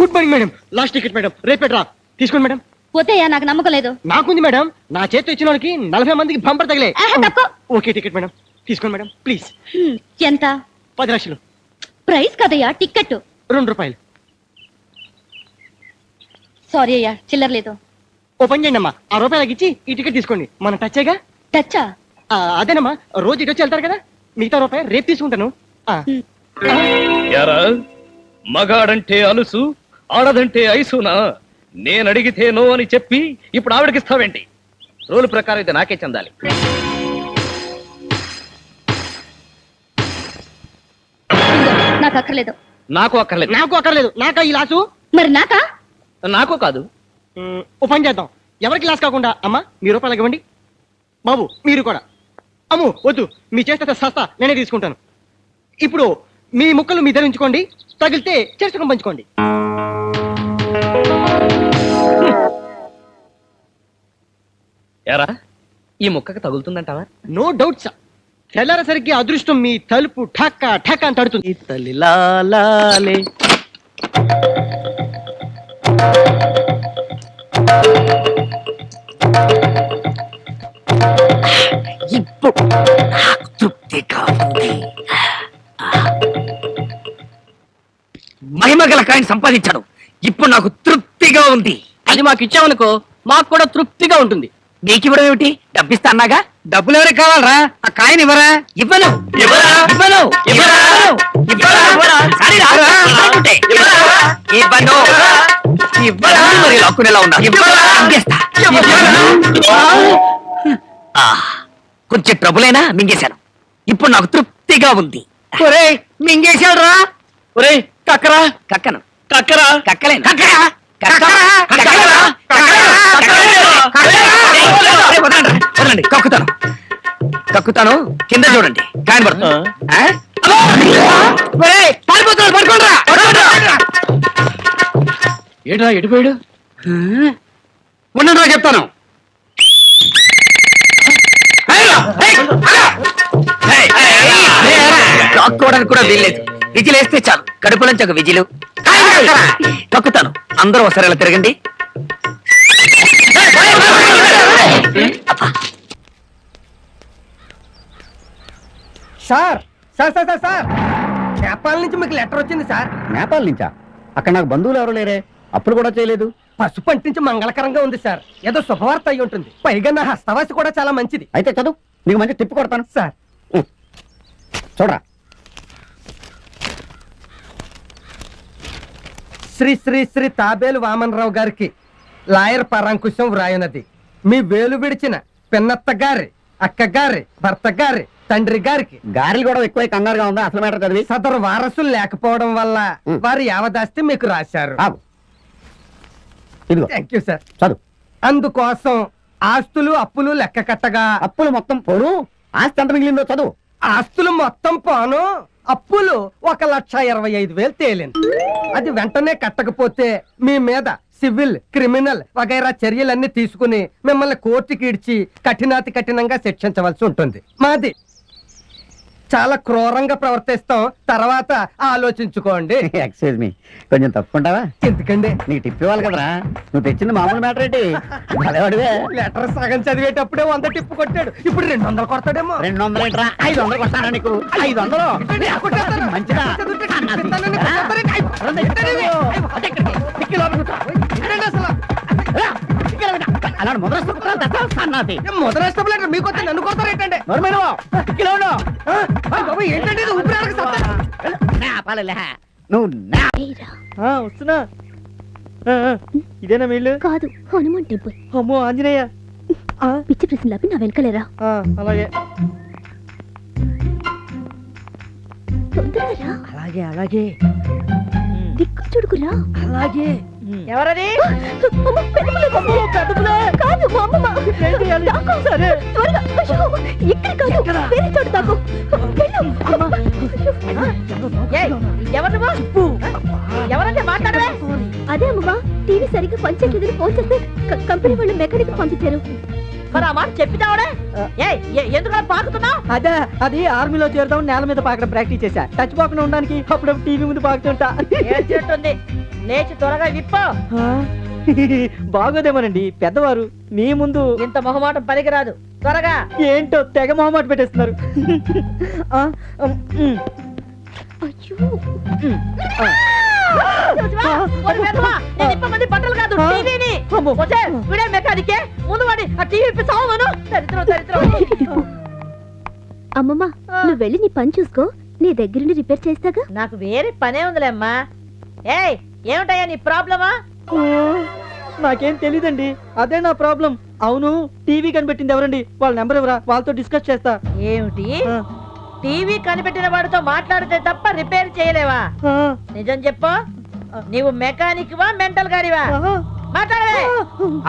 Good morning madam. Last ticket madam, రేపేట్రా తీసుకోండి madam. పోతేయా నాకు నమ్మకం లేదు. నాకుంది మేడం, నా చేతితో ఇచ్చిన వాళ్ళకి 40 మందికి బంపర్ తగిలే. తక్కువ. ఓకే టికెట్ మేడం, తీసుకోండి మేడం ప్లీజ్. ఎంత? 10 లక్షలు. ప్రైస్ కదయ్యా, టికెట్. 2 రూపాయలు. సారీ అయ్యా, చిల్లర లేదు. ఓ పని చేయండి అమ్మా, 6 రూపాయలకి ఇచ్చి ఈ టికెట్ తీసుకోండి. మన టచ్చేగా. టచ్చా? అదేనమ్మా, రోజు ఇటు వచ్చి వెళ్తారు కదా, మిగతా రూపాయి రేపు తీసుకుంటాను. యారా, మగాడంటే అలుసు, ఆడదంటే ఐసునా? నేను అడిగితే నో అని చెప్పి ఇప్పుడు ఆవిడకిస్తావేంటి? రూల్ ప్రకారం అయితే నాకే చెందాలి. నాకు అక్కర్లేదు. నాకు అక్కర్లేదు. నాకు అక్కర్లేదు. నాకా ఈ లాసు? మరి నాకా? నాకు కాదు. ఓ పని చేద్దాం, ఎవరికి లాస్ కాకుండా అమ్మా మీ రూపాయలకి ఇవ్వండి. బాబు మీరు కూడా. అమ్ము వద్దు, మీ చేస్తే సస్తా, నేనే తీసుకుంటాను. ఇప్పుడు మీ ముక్కలు మీ దగ్గర ఉంచుకోండి, తగిలితే చేర్చుకొని పంచుకోండి. యారా, ఈ ముక్కకి తగులుతుందంటావా? No doubt sir. తెల్లారసరికి అదృష్టం మీ తలుపు ఠక్క ఠక్క అని తడుతుంది. తల్లిలాలే. ఇప్పుడు నాకు తృప్తిగా ఉంది. మహిమగల కాయని సంపాదించాడు, ఇప్పుడు నాకు తృప్తిగా ఉంది. అది మాకు ఇచ్చామనుకో, మాకు కూడా తృప్తిగా ఉంటుంది. నీకు ఇవ్వడం ఏమిటి? డబ్బిస్తా అన్నాగా. డబ్బులు ఎవరికి కావాలరా? ఆ కాయని ఇవ్వరా? ఇవ్వను ఇవ్వను ఇవ్వను ఇవ్వను మరి లాక్కునేలా ఉన్నా. కొంచెం ట్రబులైనా మింగేశాను, ఇప్పుడు నాకు తృప్తిగా ఉంది. ఒరే మింగేశాడు రా. ఒరే కక్కరా. కక్కను కక్కరా. కక్కలేను. వదలండి, కక్కుతాను కక్కుతాను. కింద చూడండి, కాయన పడుతుంది. ఏడ్రా ఎడిపోయాడు? ఉండరా చెప్తాను. లాక్కోవడానికి కూడా వీల్లేదు, విజిలేస్తే చాలు, కడుపులోంచి ఒక విజిలు. కక్కుతాను. అందరూ ఒకసారి ఇలా తిరగండి. Sir sir sir sir sir Nepal నుంచి మీకు లెటర్ వచ్చింది సార్. నేపాల్ నుంచా? అక్కడ నాకు బంధువులు ఎవరు లేరే, అప్పులు కూడా చేయలేదు. పసుపు అంటించి మంగళకరంగా ఉంది సార్. ఏదో శుభవార్త అయి ఉంటుంది. పైగా నా హస్తవాసి కూడా చాలా మంచిది. అయితే చదువు, నీకు మంచి టిప్పు కొడతాను సార్. చూడరా. శ్రీ శ్రీ శ్రీ తాబేలు వామనరావు గారికి లాయర్ పరాంకుశం వ్రాయునది. మీ వేలు విడిచిన పిన్నత్త గారి, అక్క గారి, భర్త గారి, తండ్రి గారికి గారెలు కూడా ఎక్కువ కంగారుగా ఉందా? అసలు మ్యాటర్ చదివి. సదరు వారసులు లేకపోవడం వల్ల వారి యావదాస్తి మీకు రాశారు. ఇదిగో థ్యాంక్ యూ సార్. చదువు. అందుకోసం ఆస్తులు అప్పులు లెక్క కట్టగా అప్పులు మొత్తం పోను, ఆస్తి ఎంత మిగిలిందో చదువు. ఆస్తులు మొత్తం పోను, అప్పులు 1,25,000 తేలింది. అది వెంటనే కట్టకపోతే మీ మీద సివిల్, క్రిమినల్ వగైరా చర్యలన్నీ తీసుకుని మిమ్మల్ని కోర్టుకి ఇడ్చి కఠినాతి కఠినంగా శిక్షించవలసి ఉంటుంది. మాది చాలా క్రూరంగా ప్రవర్తిస్తాం, తర్వాత ఆలోచించుకోండి. ఎక్స్క్యూజ్ మీ, కొంచెం తప్పుకుంటావా? ఎందుకండి? నీకు టిప్ ఇవ్వాలి కదరా, నువ్వు తెచ్చింది మామూలు మ్యాటర్ ఏంటి? భలేవాడివే. లెటర్ సగం చదివేటప్పుడే 100 టిప్పు కొట్టాడు, ఇప్పుడు 200 కొడతాడేమో. 200 ఏంట్రా, 500 కొట్టారా నీకు? 500 మంచిదా? అలా మొదటి మొదలైన మీకు వచ్చి నన్ను కొడతారేంటండి? ఏంటంటే నువ్వు వస్తున్నా. ఇదేనా వీళ్ళు? కాదు, హనుమాన్ టెంపుల్. అమ్మో ఆంజనేయ. పిచ్చి ప్రశ్నలు నా వెనకలేరా. అలాగే తొందరగా అలాగే అలాగే దిక్కు చూడుకురా. అలాగే. ఎవరది? కాదు మా అమ్మమ్మ. దాక్కో. త్వరగా. అయ్యో, ఇక్కడ కాదు, వేరే చోటు దాక్కో. ఎవరంటే మాట్లాడవే? అదే అమ్మమ్మ, టీవీ సరిగ్గా పనిచేయలేదని ఫోన్ చేస్తే కంపెనీ వాళ్ళు మెకానిక్ పంపించారు. మరి ఆ మాట చెప్పినావడే? ఎందుకు పాకుతున్నావు? అదే, అది ఆర్మీలో చేరుదాం నేల మీద పాకడం ప్రాక్టీస్ చేశా. టచ్ పోకుండా ఉండడానికి అప్పుడప్పుడు టీవీ ముందు పాకుతుంటా. ఏడ్చేట్టుంది. లేచి త్వరగా విప్పో. బాగోదేమోనండి పెద్దవారు మీ ముందు ఇంత మొహమాటం పనికిరాదు, త్వరగా. ఏంటో తెగ మొహమాట పెట్టేస్తున్నారు. అయ్యో చూసావా? ఓరి వెధవా, నేను ఇప్పమంది బట్టలు కాదు, టీవీని. అమ్మో. వచ్చే, వీడే మెకానికే. ముందు వాడి ఆ టీవీ ఇప్పి సావమను. దరిద్రం, దరిద్రం. అమ్మమ్మ నువ్వు వెళ్ళి నీ పని చూసుకో, నీ దగ్గరుండి రిపేర్ చేస్తాగా. నాకు వేరే పనే ఉందిలేమ్మా. ఏయ్, ఏమిటయ్యా నీ ప్రాబ్లమా? నాకేం తెలీదండి, అదే నా ప్రాబ్లం. అవును, టీవీ కనిపెట్టింది ఎవరండి? వాళ్ళ నెంబర్ ఎవరా? వాళ్ళతో డిస్కస్ చేస్తా. ఏమిటి? ఆ, టీవీ కనిపెట్టిన వాడితో మాట్లాడితే తప్ప రిపేర్ చేయలేవా? ఆ, నిజం చెప్పు, నీవు మెకానిక్ వా మెంటల్ గాడివా? ఆ. మాట్లాడవే.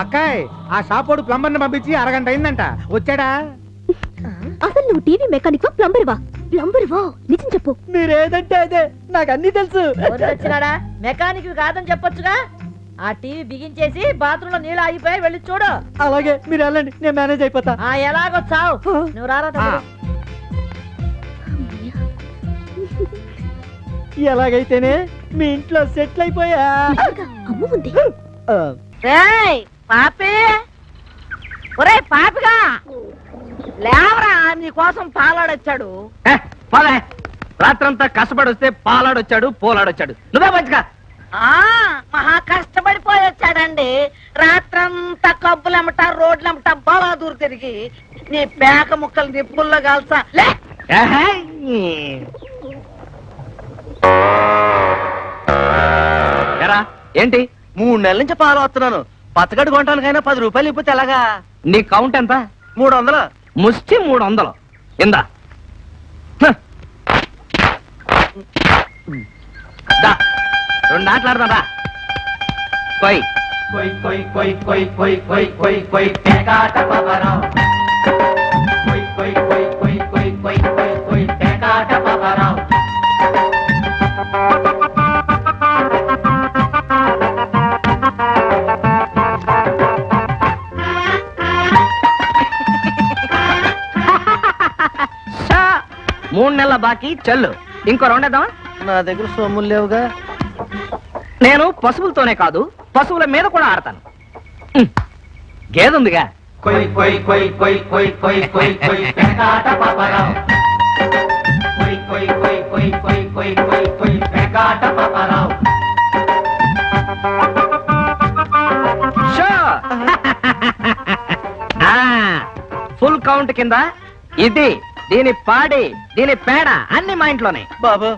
అక్కాయ్, ఆ షాపోడు ప్లంబర్ ని పంపించి అరగంట అయిందంట. వచ్చాడా? అసలు నువ్వు టీవీ మెకానిక్ వా ప్లంబర్ వా? ప్లంబర్ వా, నిజం చెప్పు. మీరేదంటే అదే, నాకు అన్ని తెలుసు. ఎవరు వచ్చినాడా? మెకానిక్ కాదని చెప్పొచ్చుగా. ఆ టీవీ బిగించేసి బాత్రూమ్ లో నీళ్ళు ఆగిపోయి వెళ్ళి చూడు. అలాగే, మీరు వెళ్ళండి, నేను మేనేజ్ అయిపోతా. ఆ ఎలాగో చావు. నువ్వు రారా తమ్ముడు. ఎలాగైతేనే మీ ఇంట్లో సెటిల్ అయిపోయా. అమ్మ ఉంది. ఆ, రేయ్ పాపి, ఒరే పాపిగా లేవరా, నీ కోసం పాలాడొచ్చాడు. పోలే, రాత్రంతా కష్టపడి వస్తే పాలాడొచ్చాడు, పోలాడొచ్చాడు. నువ్వే మంచిగా. మహా కష్టపడిపోయి వచ్చాడండి. రాత్రంతా కబ్బులమ్మట, రోడ్లమ్మట బాలాదూరు తిరిగి నీ పేక ముక్కలు నిప్పుల్లో కాల్సా. లే, ఏహే. ఎరా, ఏంటి? 3 నెలల నుంచి పాలు వస్తున్నాను. పచ్చగడ్డి కొనటానికైనా 10 రూపాయలు ఇప్పితే ఎలాగా? నీ కౌంట్ ఎంత? 300. ముష్టి 300. ఇందా. దా, 2 ఆటలాడదాం రా. కొయ్ షా. 3 నెలల బాకీ చెల్లు. ఇంకో 2 వేద్దామా? నా దగ్గర సొమ్ములు లేవుగా. నేను పశువులతోనే కాదు, పశువుల మీద కూడా ఆడతాను. గేదుందిగా. ఫుల్ కౌంట్ కింద ఇది, దీని పాడి, దీని పేడ అన్ని మా ఇంట్లోనే. బాబు,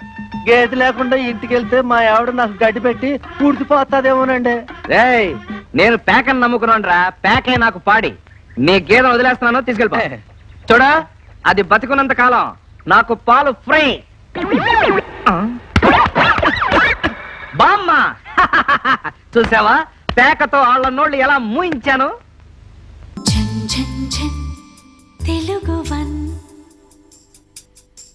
గేదె లేకుండా ఇంటికి వెళ్తే మా ఆవిడ నాకు గడ్డి పెట్టి పూడ్చిపోతాదేమోనండి. రేయ్, నేను పేకని నమ్ముకున్నాను రా, పేకే నాకు పాడి. నీ గేదెను వదిలేస్తున్నాను, తీసుకెళ్ళిపో. చూడా, అది బతికున్నంత కాలం నాకు పాలు ఫ్రీ. బామ్మ, చూసావా పేకతో వాళ్ళ నోళ్ళు ఎలా మూయించాను? తెలుగు 1